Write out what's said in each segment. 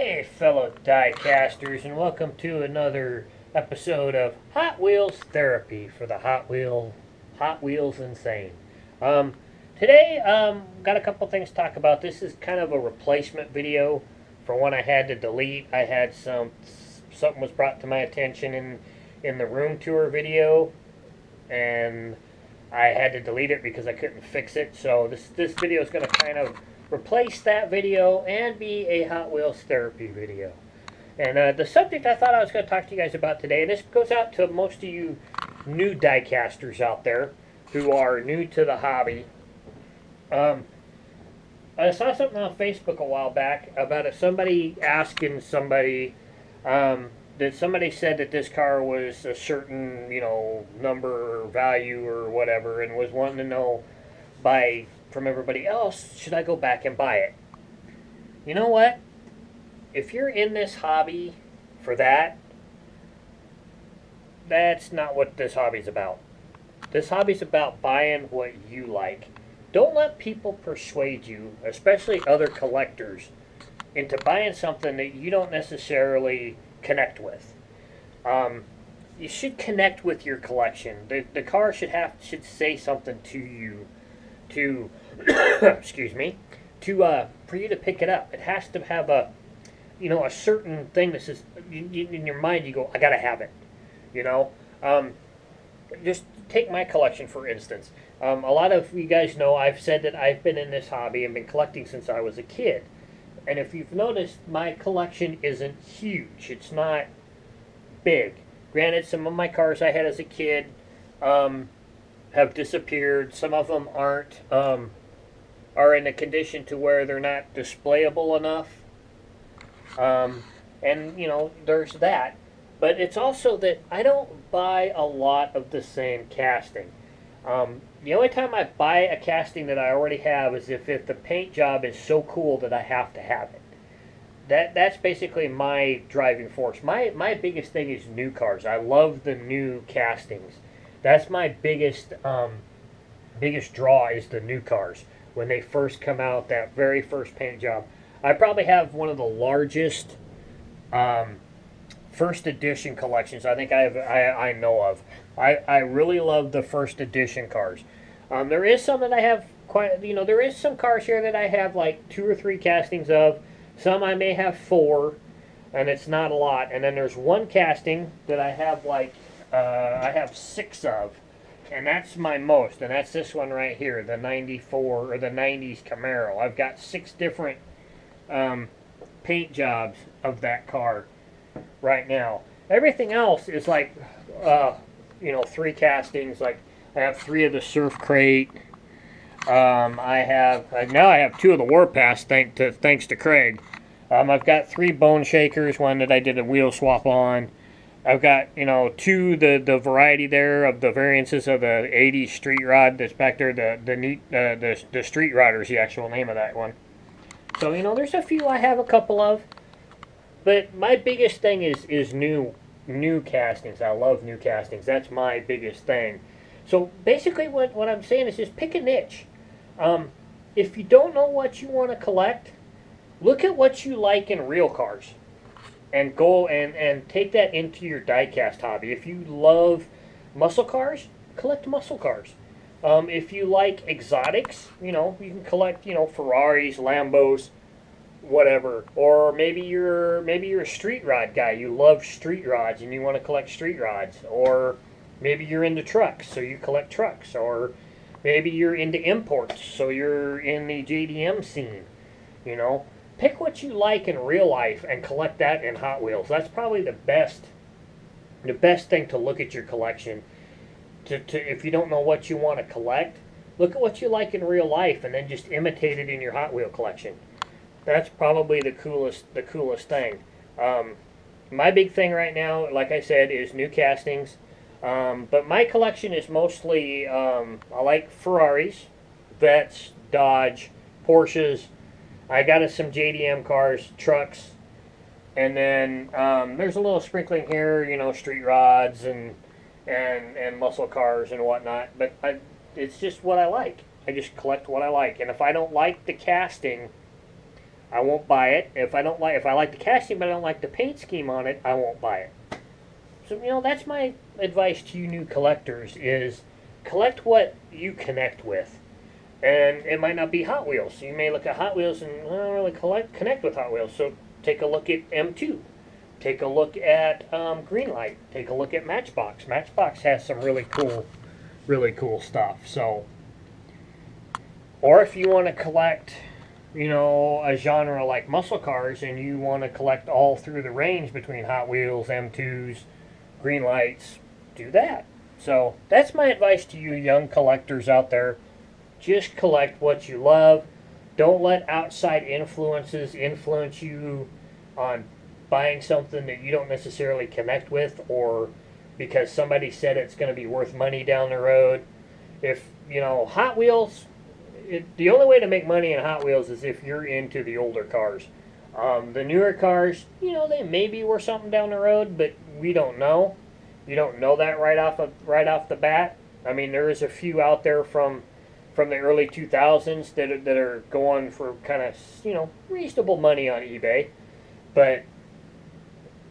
Hey, fellow diecasters, and welcome to another episode of Hot Wheels Therapy for the Hot Wheels Insane. Um, Today, got a couple things to talk about. This is kind of a replacement video for one I had to delete. I had something was brought to my attention in the room tour video, and I had to delete it because I couldn't fix it. So this video is going to kind of replace that video and be a Hot Wheels Therapy video. And the subject I thought I was going to talk to you guys about today, and this goes out to most of you new diecasters out there who are new to the hobby. I saw something on Facebook a while back about somebody asking somebody that somebody said that this car was a certain, number or value or whatever, and was wanting to know from everybody else, should I go back and buy it? You know what? If you're in this hobby for that, that's not what this hobby's about. This hobby's about buying what you like. Don't let people persuade you, especially other collectors, into buying something that you don't necessarily connect with. You should connect with your collection. The car should say something to you, to excuse me, for you to pick it up. It has to have a certain thing that says in your mind. You go, I gotta have it. Just take my collection for instance. A lot of you guys know I've said that I've been in this hobby and been collecting since I was a kid. And if you've noticed, my collection isn't huge. It's not big. Granted, some of my cars I had as a kid have disappeared. Some of them are in a condition to where they're not displayable enough. And, there's that. But it's also that I don't buy a lot of the same casting. The only time I buy a casting that I already have is if the paint job is so cool that I have to have it. That's basically my driving force. My biggest thing is new cars. I love the new castings. That's my biggest draw is the new cars. When they first come out, that very first paint job. I probably have one of the largest first edition collections I think I know of. I really love the first edition cars. There is some that I have there is some cars here that I have like 2 or 3 castings of. Some I may have 4, and it's not a lot. And then there's one casting that I have I have 6 of, and that's my most. And that's this one right here, the 94 or the 90s Camaro. I've got 6 different paint jobs of that car right now. Everything else is 3 castings. Like I have 3 of the Surf Crate. I have 2 of the Warpath thanks to Craig. I've got 3 Bone Shakers, one that I did a wheel swap on. I've got 2 the variety there of the variances of the 80s Street Rod that's back there. The Street Rodder is the actual name of that one. So there's a few I have a couple of. But my biggest thing is new castings. I love new castings. That's my biggest thing. So basically what I'm saying is just pick a niche. If you don't know what you want to collect, look at what you like in real cars. And go and take that into your diecast hobby. If you love muscle cars, collect muscle cars. If you like exotics, you can collect, Ferraris, Lambos, whatever. Or maybe you're a street rod guy. You love street rods and you want to collect street rods. Or maybe you're into trucks, so you collect trucks. Or maybe you're into imports, so you're in the JDM scene. Pick what you like in real life and collect that in Hot Wheels. That's probably the best thing to look at your collection. If you don't know what you want to collect, look at what you like in real life and then just imitate it in your Hot Wheel collection. That's probably the coolest thing. My big thing right now, like I said, is new castings. But my collection is mostly, I like Ferraris, Vets, Dodge, Porsches. I got some JDM cars, trucks, and then there's a little sprinkling here, street rods and muscle cars and whatnot. But it's just what I like. I just collect what I like. And if I don't like the casting, I won't buy it. If I like the casting but I don't like the paint scheme on it, I won't buy it. So, that's my advice to you new collectors is collect what you connect with. And it might not be Hot Wheels. You may look at Hot Wheels and I don't really connect with Hot Wheels. So take a look at M2. Take a look at Greenlight. Take a look at Matchbox. Matchbox has some really cool stuff. So, or if you want to collect, a genre like muscle cars and you want to collect all through the range between Hot Wheels, M2s, Greenlights, do that. So that's my advice to you young collectors out there. Just collect what you love. Don't let outside influences influence you on buying something that you don't necessarily connect with, or because somebody said it's going to be worth money down the road. If, Hot Wheels, the only way to make money in Hot Wheels is if you're into the older cars. The newer cars, they may be worth something down the road, but we don't know. You don't know that right off the bat. I mean, there is a few out there from the early 2000s that are going for kind of, reasonable money on eBay. But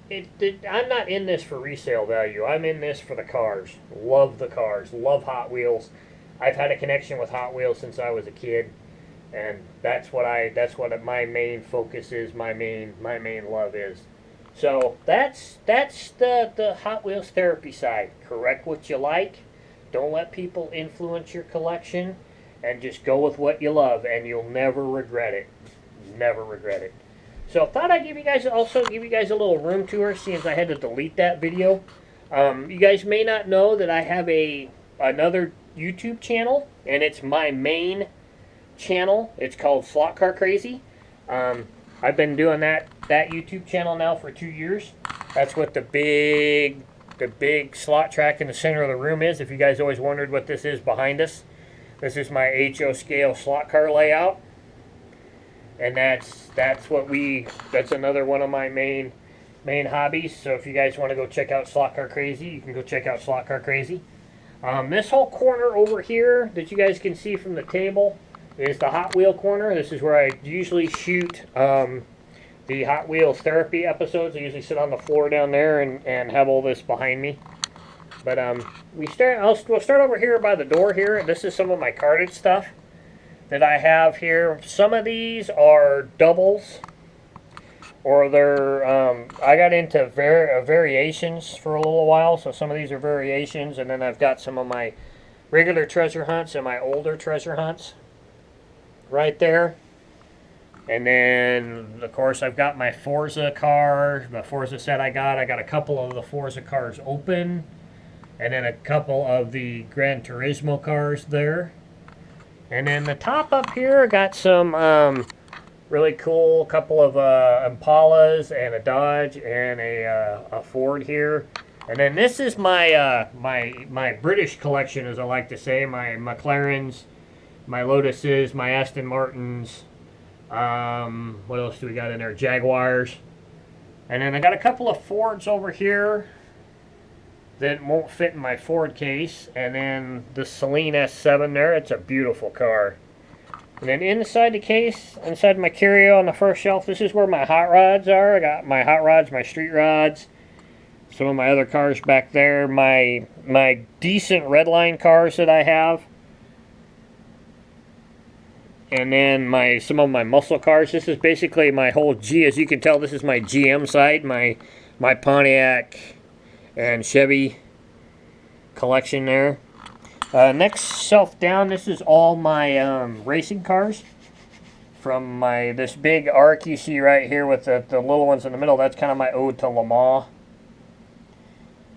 I'm not in this for resale value. I'm in this for the cars. Love the cars. Love Hot Wheels. I've had a connection with Hot Wheels since I was a kid, and that's what my main focus is. My main love is. So that's the Hot Wheels therapy side. Correct what you like. Don't let people influence your collection, and just go with what you love, and you'll never regret it. Never regret it. So thought I'd give you guys a little room tour, since I had to delete that video. You guys may not know that I have another YouTube channel, and it's my main channel. It's called Slot Car Crazy. I've been doing that YouTube channel now for 2 years. That's what the big slot track in the center of the room is. If you guys always wondered what this is behind us, this is my HO scale slot car layout. And that's another one of my main hobbies. So if you guys want to go check out Slot Car Crazy, you can go check out Slot Car Crazy. This whole corner over here that you guys can see from the table is the Hot Wheel corner. This is where I usually shoot the Hot Wheels Therapy episodes. I usually sit on the floor down there and have all this behind me. But we'll start over here by the door here. This is some of my carded stuff that I have here. Some of these are doubles, or they're I got into variations for a little while, so some of these are variations, and then I've got some of my regular treasure hunts and my older treasure hunts right there. And then, of course, I've got my Forza car, the Forza set I got a couple of the Forza cars open, and then a couple of the Gran Turismo cars there. And then the top up here, I got some really cool couple of Impalas and a Dodge and a Ford here. And then this is my my British collection, as I like to say, my McLarens, my Lotuses, my Aston Martins. What else do we got in there? Jaguars. And then I got a couple of Fords over here that won't fit in my Ford case. And then the Celine S7 there. It's a beautiful car. And then inside the case, inside my carry-on on the first shelf, this is where my hot rods are. I got my hot rods, my street rods, some of my other cars back there, my decent redline cars that I have. And then some of my muscle cars. This is basically my whole as you can tell, this is my GM side, my Pontiac and Chevy collection there. Next shelf down, this is all my racing cars. From this big arc you see right here with the little ones in the middle, that's kind of my ode to Le Mans.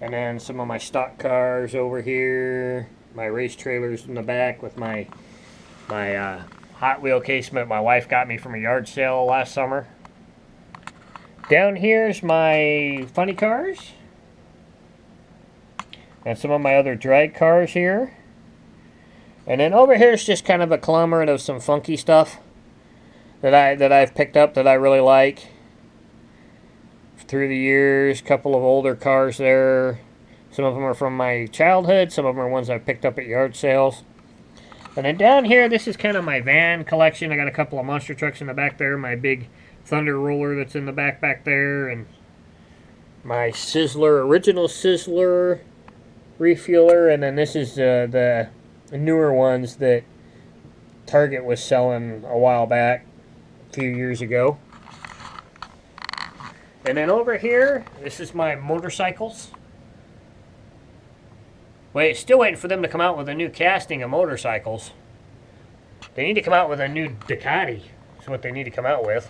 And then some of my stock cars over here, my race trailers in the back with my Hot Wheel casement my wife got me from a yard sale last summer. Down here's my funny cars. And some of my other drag cars here. And then over here is just kind of a conglomerate of some funky stuff that I've picked up that I really like through the years. A couple of older cars there. Some of them are from my childhood. Some of them are ones I've picked up at yard sales. And then down here, this is kind of my van collection. I got a couple of monster trucks in the back there. My big Thunder Roller that's in the back there. And my Sizzler, original Sizzler refueler. And then this is the newer ones that Target was selling a while back, a few years ago. And then over here, this is my motorcycles. Wait, still waiting for them to come out with a new casting of motorcycles. They need to come out with a new Ducati. That's what they need to come out with.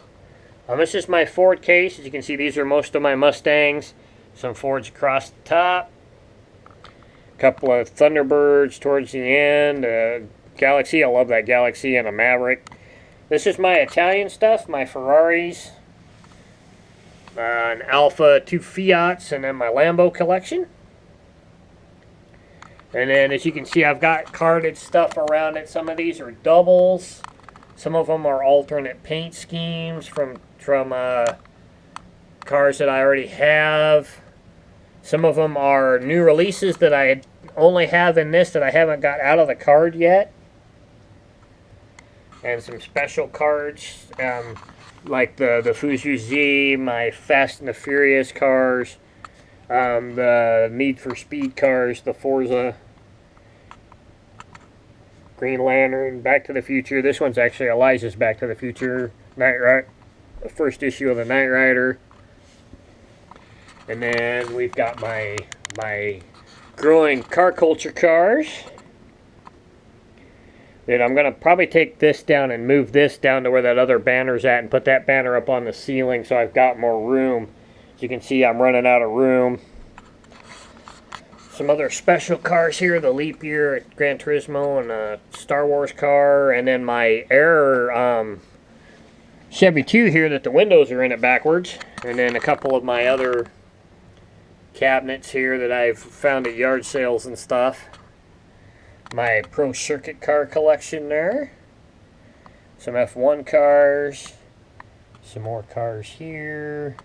This is my Ford case. As you can see, these are most of my Mustangs. Some Fords across the top. A couple of Thunderbirds towards the end. Galaxy, I love that Galaxy, and a Maverick. This is my Italian stuff, my Ferraris. An Alpha, 2 Fiats, and then my Lambo collection. And then, as you can see, I've got carded stuff around it. Some of these are doubles. Some of them are alternate paint schemes from cars that I already have. Some of them are new releases that I only have in this that I haven't got out of the card yet. And some special cards, like the Fuzu Z, my Fast and the Furious cars. The Need for Speed cars, the Forza, Green Lantern, Back to the Future. This one's actually Elijah's Back to the Future, the first issue of the Knight Rider. And then we've got my growing car culture cars. Then I'm going to probably take this down and move this down to where that other banner's at and put that banner up on the ceiling so I've got more room. As you can see, I'm running out of room. Some other special cars here, the Leap Year at Gran Turismo and a Star Wars car, and then my Air Chevy 2 here that the windows are in it backwards, and then a couple of my other cabinets here that I've found at yard sales and stuff. My Pro Circuit car collection there. Some F1 cars. Some more cars here.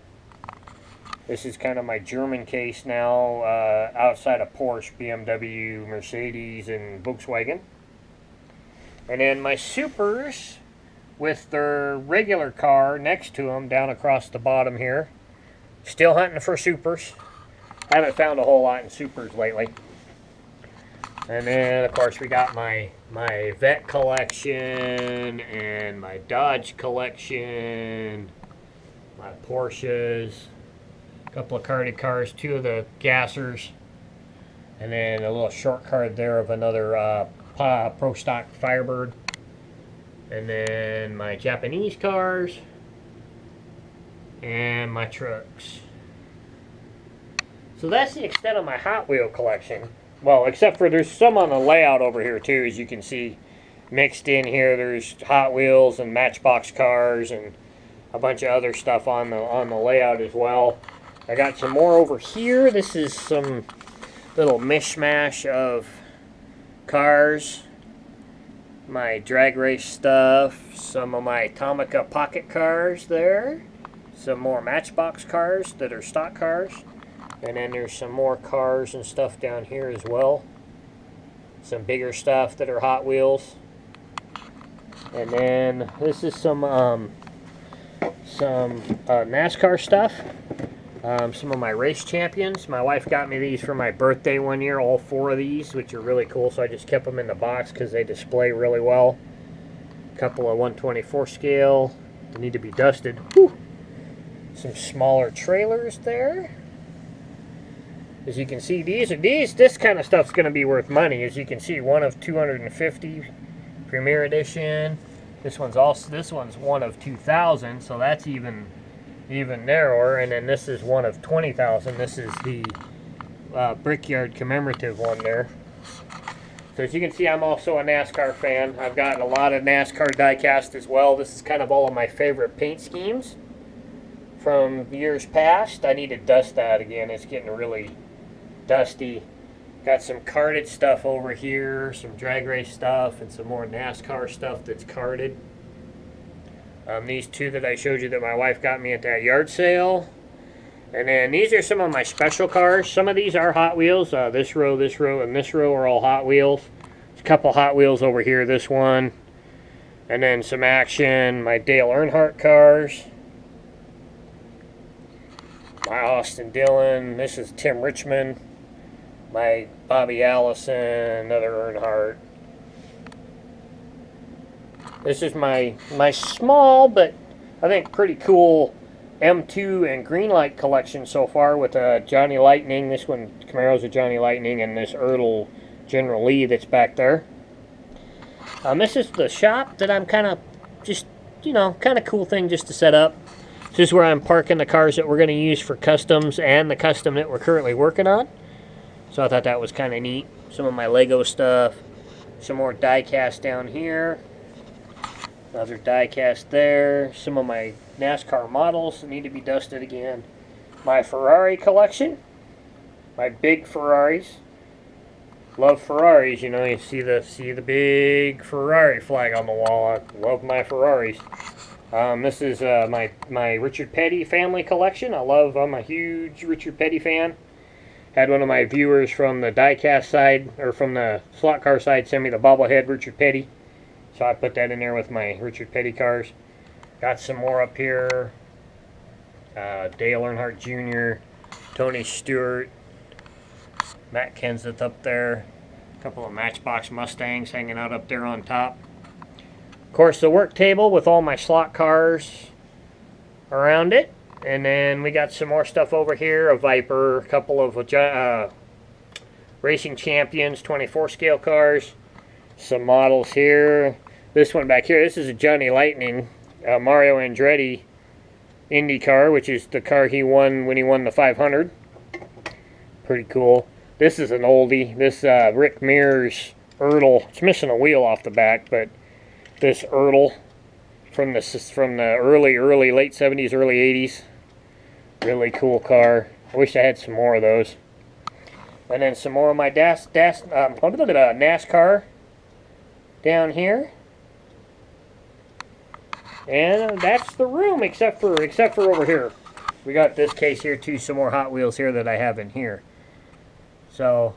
This is kind of my German case now, outside of Porsche, BMW, Mercedes, and Volkswagen. And then my Supers with their regular car next to them down across the bottom here. Still hunting for Supers. Haven't found a whole lot in Supers lately. And then, of course, we got my Vet collection and my Dodge collection, my Porsches. Couple of carded cars, 2 of the gassers, and then a little short card there of another Pro Stock Firebird, and then my Japanese cars, and my trucks. So that's the extent of my Hot Wheel collection. Well, except for there's some on the layout over here too, as you can see. Mixed in here, there's Hot Wheels and Matchbox cars and a bunch of other stuff on the layout as well. I got some more over here. This is some little mishmash of cars. My drag race stuff. Some of my Atomica pocket cars there. Some more Matchbox cars that are stock cars. And then there's some more cars and stuff down here as well. Some bigger stuff that are Hot Wheels. And then this is some NASCAR stuff. Some of my race champions. My wife got me these for my birthday one year, all 4 of these, which are really cool, so I just kept them in the box because they display really well. A couple of 124 scale. They need to be dusted. Whew. Some smaller trailers there. As you can see, this kind of stuff's going to be worth money. As you can see, one of 250 Premier Edition. This one's one of 2,000, so that's even narrower. And then this is one of 20,000. This is the Brickyard commemorative one there. So as you can see, I'm also a NASCAR fan. I've got a lot of NASCAR diecast as well. This is kind of all of my favorite paint schemes from years past. I need to dust that again. It's getting really dusty. Got some carded stuff over here, some drag race stuff, and some more NASCAR stuff that's carded. These 2 that I showed you that my wife got me at that yard sale. And then these are some of my special cars. Some of these are Hot Wheels. This row, and this row are all Hot Wheels. A couple Hot Wheels over here, this one. And then some action, my Dale Earnhardt cars. My Austin Dillon, this is Tim Richmond. My Bobby Allison, another Earnhardt. This is my small, but I think pretty cool M2 and Greenlight collection so far with Johnny Lightning. This one, Camaro's a Johnny Lightning, and this Ertl General Lee that's back there. This is the shop that I'm kind of just, you know, kind of cool thing just to set up. This is where I'm parking the cars that we're going to use for customs and the custom that we're currently working on. So I thought that was kind of neat. Some of my Lego stuff. Some more diecast down here. Another diecast there. Some of my NASCAR models that need to be dusted again. My Ferrari collection. My big Ferraris. Love Ferraris, you know, you see the big Ferrari flag on the wall. I love my Ferraris. This is my Richard Petty family collection. I'm a huge Richard Petty fan. Had one of my viewers from the diecast side, or from the slot car side, send me the bobblehead Richard Petty. So I put that in there with my Richard Petty cars. Got some more up here. Dale Earnhardt Jr., Tony Stewart, Matt Kenseth up there. A couple of Matchbox Mustangs hanging out up there on top. Of course, the work table with all my slot cars around it. And then we got some more stuff over here. A Viper, a couple of Racing Champions 24 scale cars. Some models here. This one back here, this is a Johnny Lightning, Mario Andretti Indy car, which is the car he won when he won the 500. Pretty cool. This is an oldie. This Rick Mears Ertl. It's missing a wheel off the back, but this Ertl from the early late 70s, early 80s. Really cool car. I wish I had some more of those. And then some more of my NASCAR down here. And that's the room, except for over here. We got this case here too. Some more Hot Wheels here that I have in here. So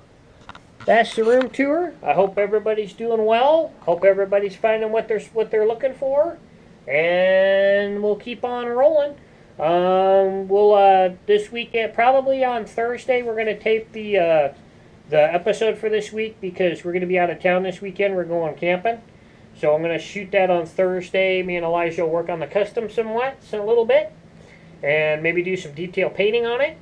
that's the room tour. I hope everybody's doing well. Hope everybody's finding what they're looking for, and we'll keep on rolling. This weekend, probably on Thursday, we're gonna tape the episode for this week because we're gonna be out of town this weekend. We're going camping, so I'm gonna shoot that on Thursday. Me and Elijah will work on the custom somewhat, a little bit, and maybe do some detail painting on it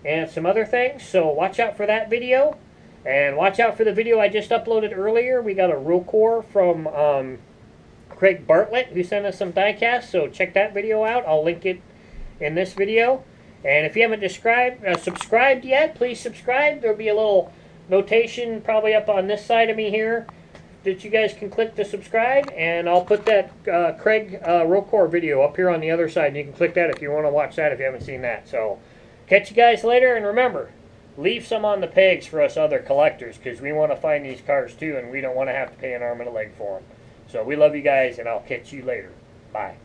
and some other things. So watch out for that video, and watch out for the video I just uploaded earlier. We got a Rocore from Craig Bartlett who sent us some diecast, so check that video out. I'll link it in this video. And if you haven't subscribed yet, please subscribe. There'll be a little notation probably up on this side of me here that you guys can click to subscribe, and I'll put that Craig Rocore video up here on the other side, and you can click that if you want to watch that if you haven't seen that. So catch you guys later, and remember, leave some on the pegs for us other collectors, because we want to find these cars too, and we don't want to have to pay an arm and a leg for them. So we love you guys, and I'll catch you later. Bye.